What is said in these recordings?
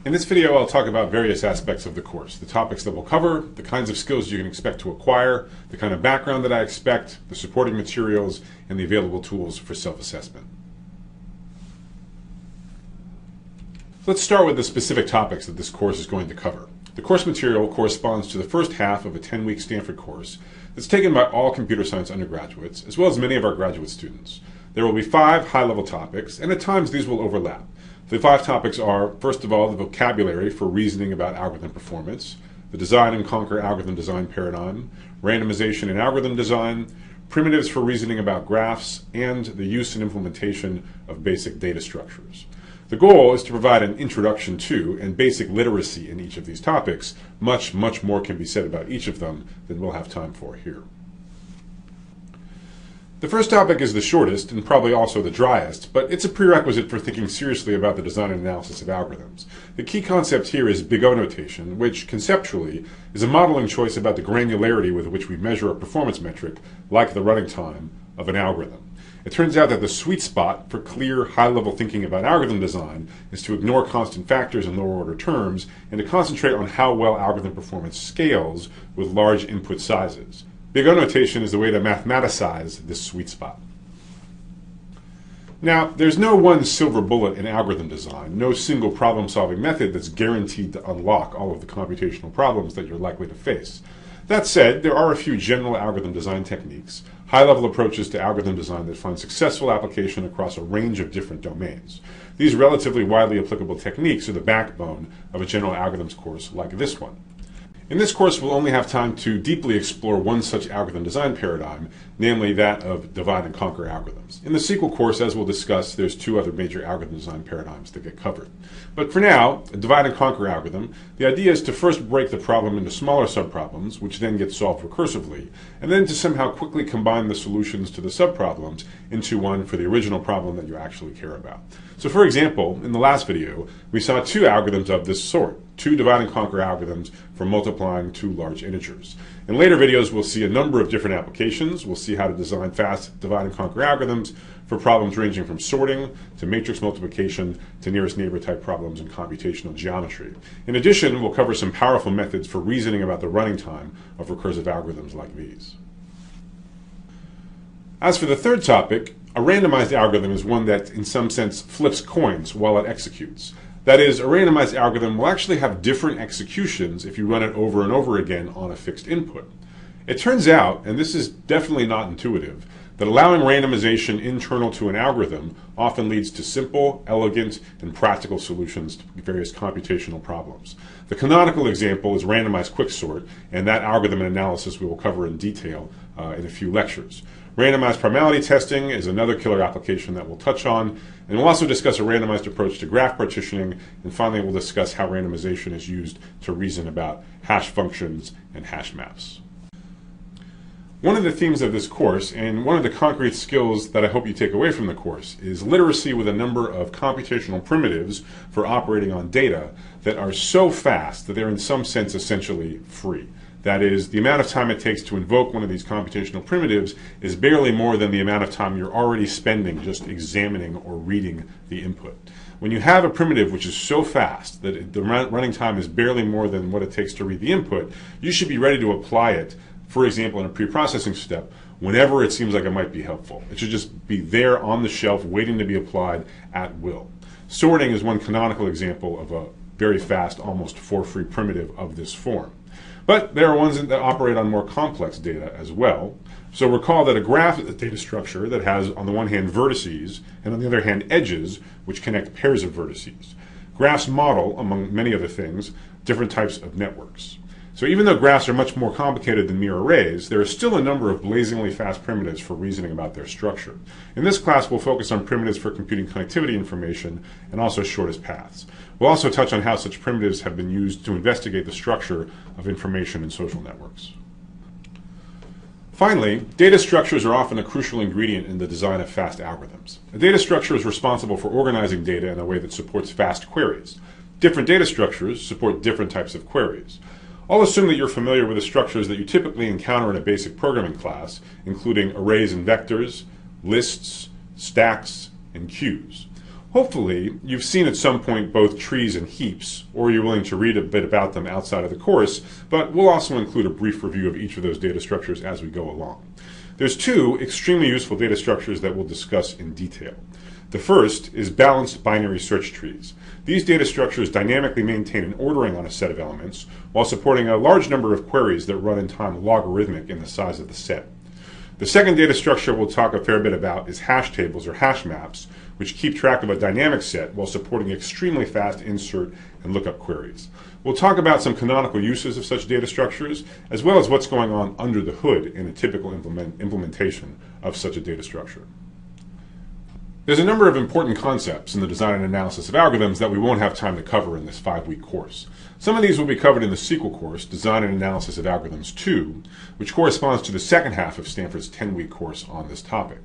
In this video, I'll talk about various aspects of the course, the topics that we'll cover, the kinds of skills you can expect to acquire, the kind of background that I expect, the supporting materials, and the available tools for self-assessment. Let's start with the specific topics that this course is going to cover. The course material corresponds to the first half of a 10-week Stanford course that's taken by all computer science undergraduates, as well as many of our graduate students. There will be 5 high-level topics, and at times these will overlap. The 5 topics are, first of all, the vocabulary for reasoning about algorithm performance, the design and conquer algorithm design paradigm, randomization in algorithm design, primitives for reasoning about graphs, and the use and implementation of basic data structures. The goal is to provide an introduction to and basic literacy in each of these topics. Much more can be said about each of them than we'll have time for here. The first topic is the shortest and probably also the driest, but it's a prerequisite for thinking seriously about the design and analysis of algorithms. The key concept here is Big O notation, which conceptually is a modeling choice about the granularity with which we measure a performance metric, like the running time of an algorithm. It turns out that the sweet spot for clear, high-level thinking about algorithm design is to ignore constant factors and lower-order terms and to concentrate on how well algorithm performance scales with large input sizes. Big O notation is the way to mathematicize this sweet spot. Now, there's no one silver bullet in algorithm design, no single problem-solving method that's guaranteed to unlock all of the computational problems that you're likely to face. That said, there are a few general algorithm design techniques, high-level approaches to algorithm design that find successful application across a range of different domains. These relatively widely applicable techniques are the backbone of a general algorithms course like this one. In this course, we'll only have time to deeply explore one such algorithm design paradigm, namely that of divide and conquer algorithms. In the sequel course, as we'll discuss, there's 2 other major algorithm design paradigms that get covered. But for now, a divide and conquer algorithm, the idea is to first break the problem into smaller subproblems, which then get solved recursively, and then to somehow quickly combine the solutions to the subproblems into one for the original problem that you actually care about. So for example, in the last video, we saw 2 algorithms of this sort, 2 divide and conquer algorithms for multiplying 2 large integers. In later videos, we'll see a number of different applications. We'll see how to design fast divide and conquer algorithms for problems ranging from sorting to matrix multiplication to nearest neighbor type problems in computational geometry. In addition, we'll cover some powerful methods for reasoning about the running time of recursive algorithms like these. As for the third topic, a randomized algorithm is one that, in some sense, flips coins while it executes. That is, a randomized algorithm will actually have different executions if you run it over and over again on a fixed input. It turns out, and this is definitely not intuitive, that allowing randomization internal to an algorithm often leads to simple, elegant, and practical solutions to various computational problems. The canonical example is randomized quicksort, and that algorithm and analysis we will cover in detail in a few lectures. Randomized primality testing is another killer application that we'll touch on, and we'll also discuss a randomized approach to graph partitioning, and finally we'll discuss how randomization is used to reason about hash functions and hash maps. One of the themes of this course, and one of the concrete skills that I hope you take away from the course, is literacy with a number of computational primitives for operating on data that are so fast that they're in some sense essentially free. That is, the amount of time it takes to invoke one of these computational primitives is barely more than the amount of time you're already spending just examining or reading the input. When you have a primitive which is so fast that the running time is barely more than what it takes to read the input, you should be ready to apply it, for example, in a pre-processing step, whenever it seems like it might be helpful. It should just be there on the shelf waiting to be applied at will. Sorting is one canonical example of a very fast, almost for-free primitive of this form. But there are ones that operate on more complex data as well. So recall that a graph is a data structure that has, on the one hand, vertices, and on the other hand, edges, which connect pairs of vertices. Graphs model, among many other things, different types of networks. So even though graphs are much more complicated than mere arrays, there are still a number of blazingly fast primitives for reasoning about their structure. In this class, we'll focus on primitives for computing connectivity information and also shortest paths. We'll also touch on how such primitives have been used to investigate the structure of information in social networks. Finally, data structures are often a crucial ingredient in the design of fast algorithms. A data structure is responsible for organizing data in a way that supports fast queries. Different data structures support different types of queries. I'll assume that you're familiar with the structures that you typically encounter in a basic programming class, including arrays and vectors, lists, stacks, and queues. Hopefully, you've seen at some point both trees and heaps, or you're willing to read a bit about them outside of the course, but we'll also include a brief review of each of those data structures as we go along. There's two extremely useful data structures that we'll discuss in detail. The first is balanced binary search trees. These data structures dynamically maintain an ordering on a set of elements while supporting a large number of queries that run in time logarithmic in the size of the set. The second data structure we'll talk a fair bit about is hash tables or hash maps, which keep track of a dynamic set while supporting extremely fast insert and lookup queries. We'll talk about some canonical uses of such data structures, as well as what's going on under the hood in a typical implementation of such a data structure. There's a number of important concepts in the design and analysis of algorithms that we won't have time to cover in this 5-week course. Some of these will be covered in the sequel course, Design and Analysis of Algorithms 2, which corresponds to the second half of Stanford's 10-week course on this topic.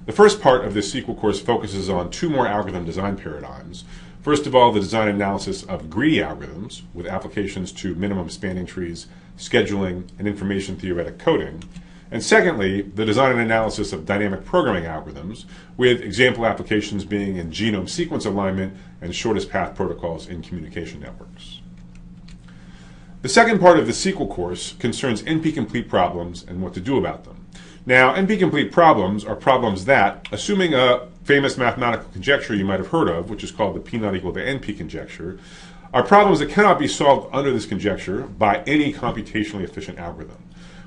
The first part of this sequel course focuses on two more algorithm design paradigms. First of all, the design and analysis of greedy algorithms with applications to minimum spanning trees, scheduling, and information theoretic coding. And secondly, the design and analysis of dynamic programming algorithms, with example applications being in genome sequence alignment and shortest path protocols in communication networks. The second part of the sequel course concerns NP-complete problems and what to do about them. Now, NP-complete problems are problems that, assuming a famous mathematical conjecture you might have heard of, which is called the P not equal to NP conjecture, are problems that cannot be solved under this conjecture by any computationally efficient algorithm.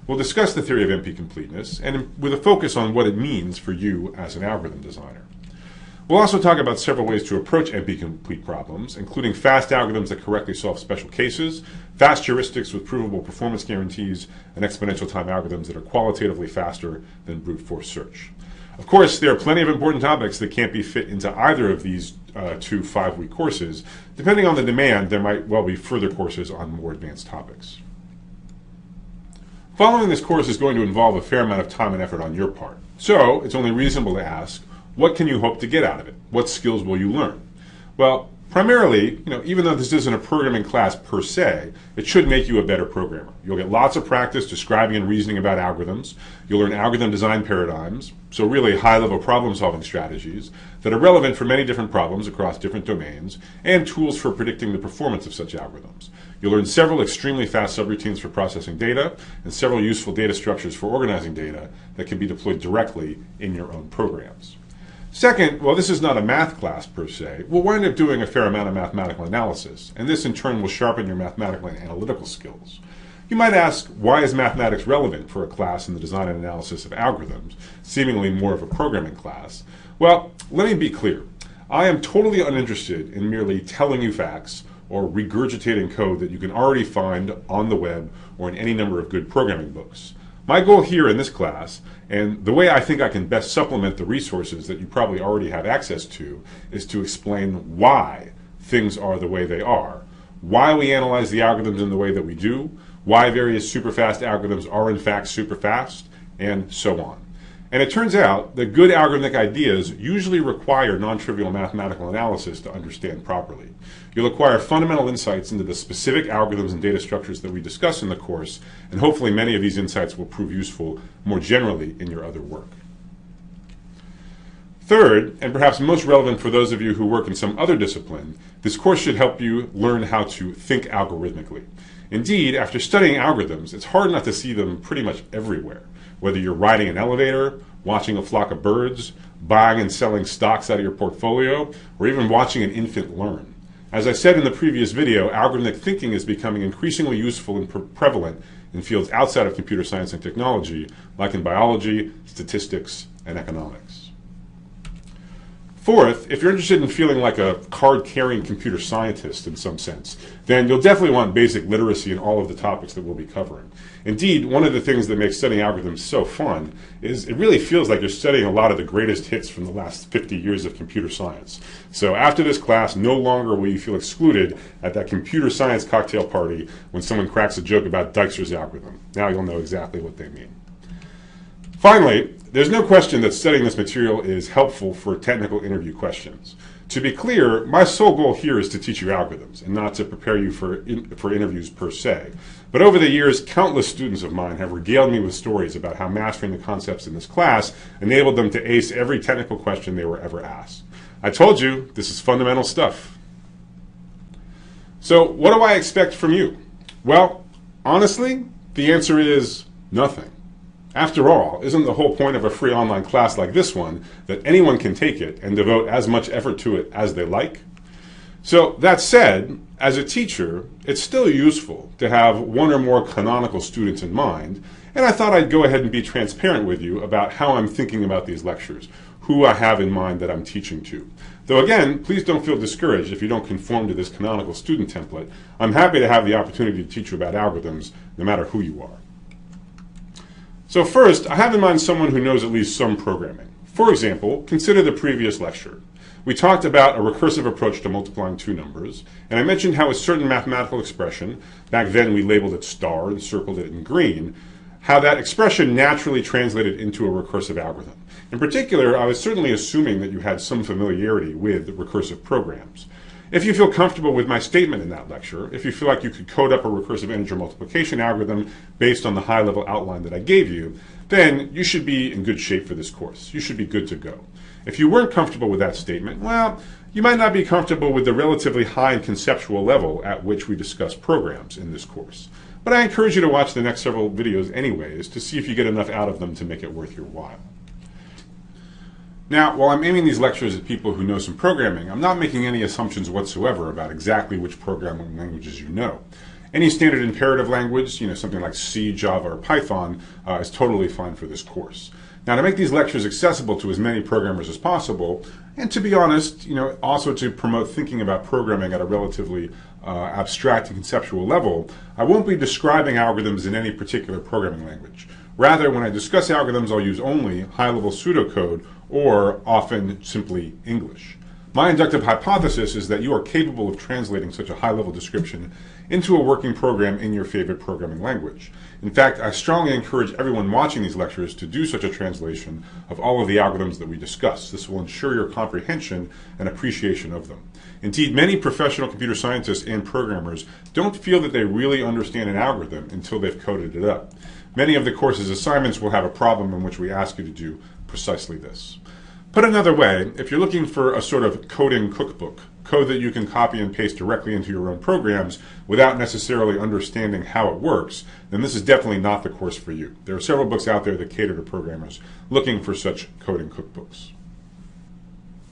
We'll discuss the theory of NP-completeness, and with a focus on what it means for you as an algorithm designer. We'll also talk about several ways to approach NP-complete problems, including fast algorithms that correctly solve special cases, fast heuristics with provable performance guarantees, and exponential time algorithms that are qualitatively faster than brute force search. Of course, there are plenty of important topics that can't be fit into either of these two 5-week courses. Depending on the demand, there might well be further courses on more advanced topics. Following this course is going to involve a fair amount of time and effort on your part. So, it's only reasonable to ask, what can you hope to get out of it? What skills will you learn? Well, primarily, even though this isn't a programming class per se, it should make you a better programmer. You'll get lots of practice describing and reasoning about algorithms. You'll learn algorithm design paradigms, so really high-level problem-solving strategies that are relevant for many different problems across different domains, and tools for predicting the performance of such algorithms. You'll learn several extremely fast subroutines for processing data, and several useful data structures for organizing data that can be deployed directly in your own programs. Second, while this is not a math class per se, we'll wind up doing a fair amount of mathematical analysis, and this in turn will sharpen your mathematical and analytical skills. You might ask, why is mathematics relevant for a class in the design and analysis of algorithms, seemingly more of a programming class? Well, let me be clear. I am totally uninterested in merely telling you facts or regurgitating code that you can already find on the web or in any number of good programming books. My goal here in this class, and the way I think I can best supplement the resources that you probably already have access to, is to explain why things are the way they are, why we analyze the algorithms in the way that we do, why various superfast algorithms are in fact superfast, and so on. And it turns out that good algorithmic ideas usually require non-trivial mathematical analysis to understand properly. You'll acquire fundamental insights into the specific algorithms and data structures that we discuss in the course, and hopefully many of these insights will prove useful more generally in your other work. Third, and perhaps most relevant for those of you who work in some other discipline, this course should help you learn how to think algorithmically. Indeed, after studying algorithms, it's hard not to see them pretty much everywhere. Whether you're riding an elevator, watching a flock of birds, buying and selling stocks out of your portfolio, or even watching an infant learn. As I said in the previous video, algorithmic thinking is becoming increasingly useful and prevalent in fields outside of computer science and technology, like in biology, statistics, and economics. Fourth, if you're interested in feeling like a card-carrying computer scientist in some sense, then you'll definitely want basic literacy in all of the topics that we'll be covering. Indeed, one of the things that makes studying algorithms so fun is it really feels like you're studying a lot of the greatest hits from the last 50 years of computer science. So after this class, no longer will you feel excluded at that computer science cocktail party when someone cracks a joke about Dijkstra's algorithm. Now you'll know exactly what they mean. Finally, there's no question that studying this material is helpful for technical interview questions. To be clear, my sole goal here is to teach you algorithms and not to prepare you for interviews per se. But over the years, countless students of mine have regaled me with stories about how mastering the concepts in this class enabled them to ace every technical question they were ever asked. I told you, this is fundamental stuff. So what do I expect from you? Well, honestly, the answer is nothing. After all, isn't the whole point of a free online class like this one that anyone can take it and devote as much effort to it as they like? So that said, as a teacher, it's still useful to have one or more canonical students in mind, and I thought I'd go ahead and be transparent with you about how I'm thinking about these lectures, who I have in mind that I'm teaching to. Though again, please don't feel discouraged if you don't conform to this canonical student template. I'm happy to have the opportunity to teach you about algorithms, no matter who you are. So first, I have in mind someone who knows at least some programming. For example, consider the previous lecture. We talked about a recursive approach to multiplying two numbers, and I mentioned how a certain mathematical expression, back then we labeled it star and circled it in green, how that expression naturally translated into a recursive algorithm. In particular, I was certainly assuming that you had some familiarity with recursive programs. If you feel comfortable with my statement in that lecture, if you feel like you could code up a recursive integer multiplication algorithm based on the high-level outline that I gave you, then you should be in good shape for this course. You should be good to go. If you weren't comfortable with that statement, well, you might not be comfortable with the relatively high conceptual level at which we discuss programs in this course. But I encourage you to watch the next several videos anyways to see if you get enough out of them to make it worth your while. Now, while I'm aiming these lectures at people who know some programming, I'm not making any assumptions whatsoever about exactly which programming languages you know. Any standard imperative language, something like C, Java, or Python, is totally fine for this course. Now, to make these lectures accessible to as many programmers as possible, and to be honest, also to promote thinking about programming at a relatively abstract and conceptual level, I won't be describing algorithms in any particular programming language. Rather, when I discuss algorithms, I'll use only high-level pseudocode or often simply English. My inductive hypothesis is that you are capable of translating such a high-level description into a working program in your favorite programming language. In fact, I strongly encourage everyone watching these lectures to do such a translation of all of the algorithms that we discuss. This will ensure your comprehension and appreciation of them. Indeed, many professional computer scientists and programmers don't feel that they really understand an algorithm until they've coded it up. Many of the course's assignments will have a problem in which we ask you to do precisely this. Put another way, if you're looking for a sort of coding cookbook, code that you can copy and paste directly into your own programs without necessarily understanding how it works, then this is definitely not the course for you. There are several books out there that cater to programmers looking for such coding cookbooks.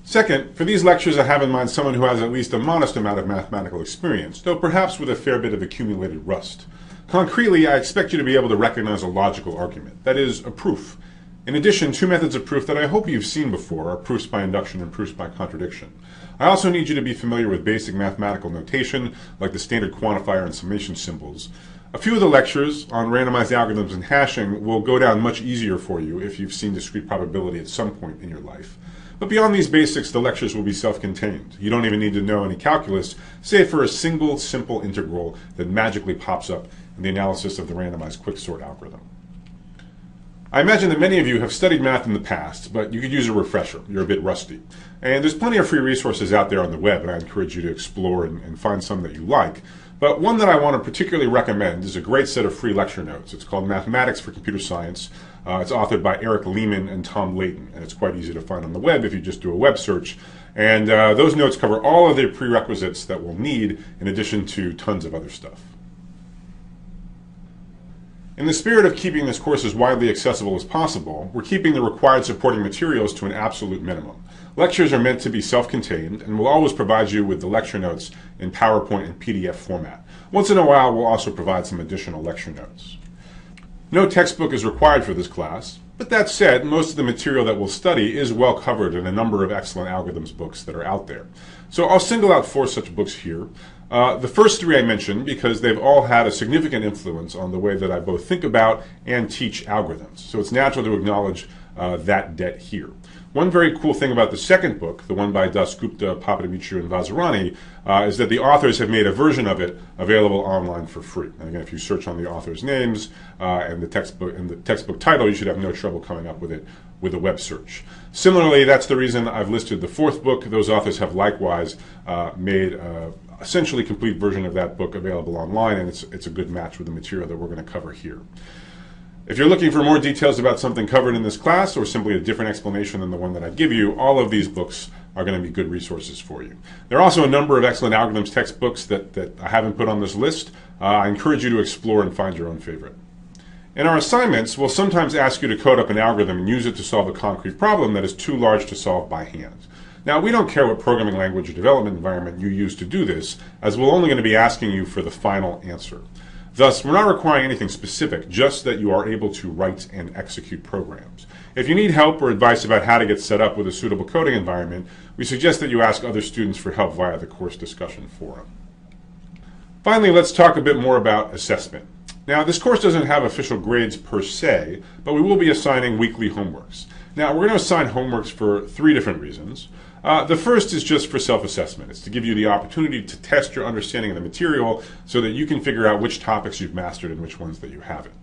Second, for these lectures I have in mind someone who has at least a modest amount of mathematical experience, though perhaps with a fair bit of accumulated rust. Concretely, I expect you to be able to recognize a logical argument, that is, a proof. In addition, two methods of proof that I hope you've seen before are proofs by induction and proofs by contradiction. I also need you to be familiar with basic mathematical notation, like the standard quantifier and summation symbols. A few of the lectures on randomized algorithms and hashing will go down much easier for you if you've seen discrete probability at some point in your life. But beyond these basics, the lectures will be self-contained. You don't even need to know any calculus, save for a single simple integral that magically pops up in the analysis of the randomized quicksort algorithm. I imagine that many of you have studied math in the past, but you could use a refresher. You're a bit rusty. And there's plenty of free resources out there on the web, and I encourage you to explore and find some that you like. But one that I want to particularly recommend is a great set of free lecture notes. It's called Mathematics for Computer Science. It's authored by Eric Lehman and Tom Layton, and it's quite easy to find on the web if you just do a web search. And those notes cover all of the prerequisites that we'll need in addition to tons of other stuff. In the spirit of keeping this course as widely accessible as possible, we're keeping the required supporting materials to an absolute minimum. Lectures are meant to be self-contained, and we'll always provide you with the lecture notes in PowerPoint and PDF format. Once in a while, we'll also provide some additional lecture notes. No textbook is required for this class, but that said, most of the material that we'll study is well covered in a number of excellent algorithms books that are out there. So I'll single out 4 such books here. The first 3 I mentioned because they've all had a significant influence on the way that I both think about and teach algorithms. So it's natural to acknowledge that debt here. One very cool thing about the second book, the one by Dasgupta, Papadimitriou, and Vazirani, is that the authors have made a version of it available online for free. And again, if you search on the authors' names and the textbook title, you should have no trouble coming up with it with a web search. Similarly, that's the reason I've listed the 4th book. Those authors have likewise made essentially complete version of that book available online, and it's a good match with the material that we're going to cover here. If you're looking for more details about something covered in this class or simply a different explanation than the one that I give you, all of these books are going to be good resources for you. There are also a number of excellent algorithms textbooks that I haven't put on this list. I encourage you to explore and find your own favorite. In our assignments, we'll sometimes ask you to code up an algorithm and use it to solve a concrete problem that is too large to solve by hand. Now, we don't care what programming language or development environment you use to do this, as we're only going to be asking you for the final answer. Thus, we're not requiring anything specific, just that you are able to write and execute programs. If you need help or advice about how to get set up with a suitable coding environment, we suggest that you ask other students for help via the course discussion forum. Finally, let's talk a bit more about assessment. Now, this course doesn't have official grades per se, but we will be assigning weekly homeworks. Now, we're going to assign homeworks for 3 different reasons. The first is just for self-assessment. It's to give you the opportunity to test your understanding of the material so that you can figure out which topics you've mastered and which ones that you haven't.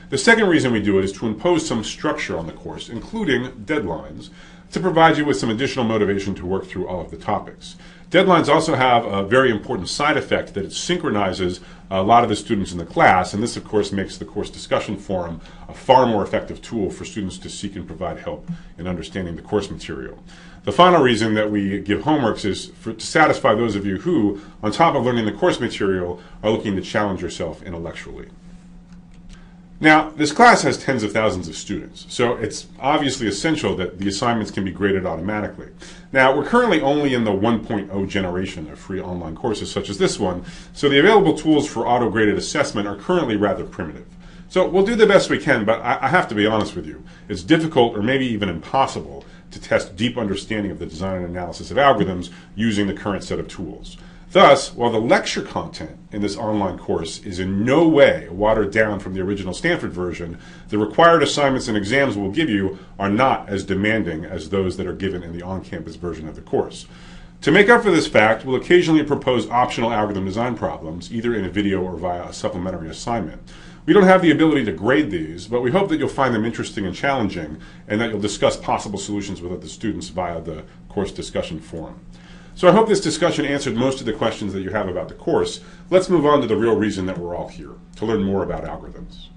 The second reason we do it is to impose some structure on the course, including deadlines, to provide you with some additional motivation to work through all of the topics. Deadlines also have a very important side effect that it synchronizes a lot of the students in the class, and this of course makes the course discussion forum a far more effective tool for students to seek and provide help in understanding the course material. The final reason that we give homeworks is to satisfy those of you who, on top of learning the course material, are looking to challenge yourself intellectually. Now, this class has tens of thousands of students, so it's obviously essential that the assignments can be graded automatically. Now, we're currently only in the 1.0 generation of free online courses such as this one, so the available tools for auto-graded assessment are currently rather primitive. So we'll do the best we can, but I have to be honest with you. It's difficult or maybe even impossible to test deep understanding of the design and analysis of algorithms using the current set of tools. Thus, while the lecture content in this online course is in no way watered down from the original Stanford version, the required assignments and exams we'll give you are not as demanding as those that are given in the on-campus version of the course. To make up for this fact, we'll occasionally propose optional algorithm design problems, either in a video or via a supplementary assignment. We don't have the ability to grade these, but we hope that you'll find them interesting and challenging, and that you'll discuss possible solutions with other students via the course discussion forum. So I hope this discussion answered most of the questions that you have about the course. Let's move on to the real reason that we're all here, to learn more about algorithms.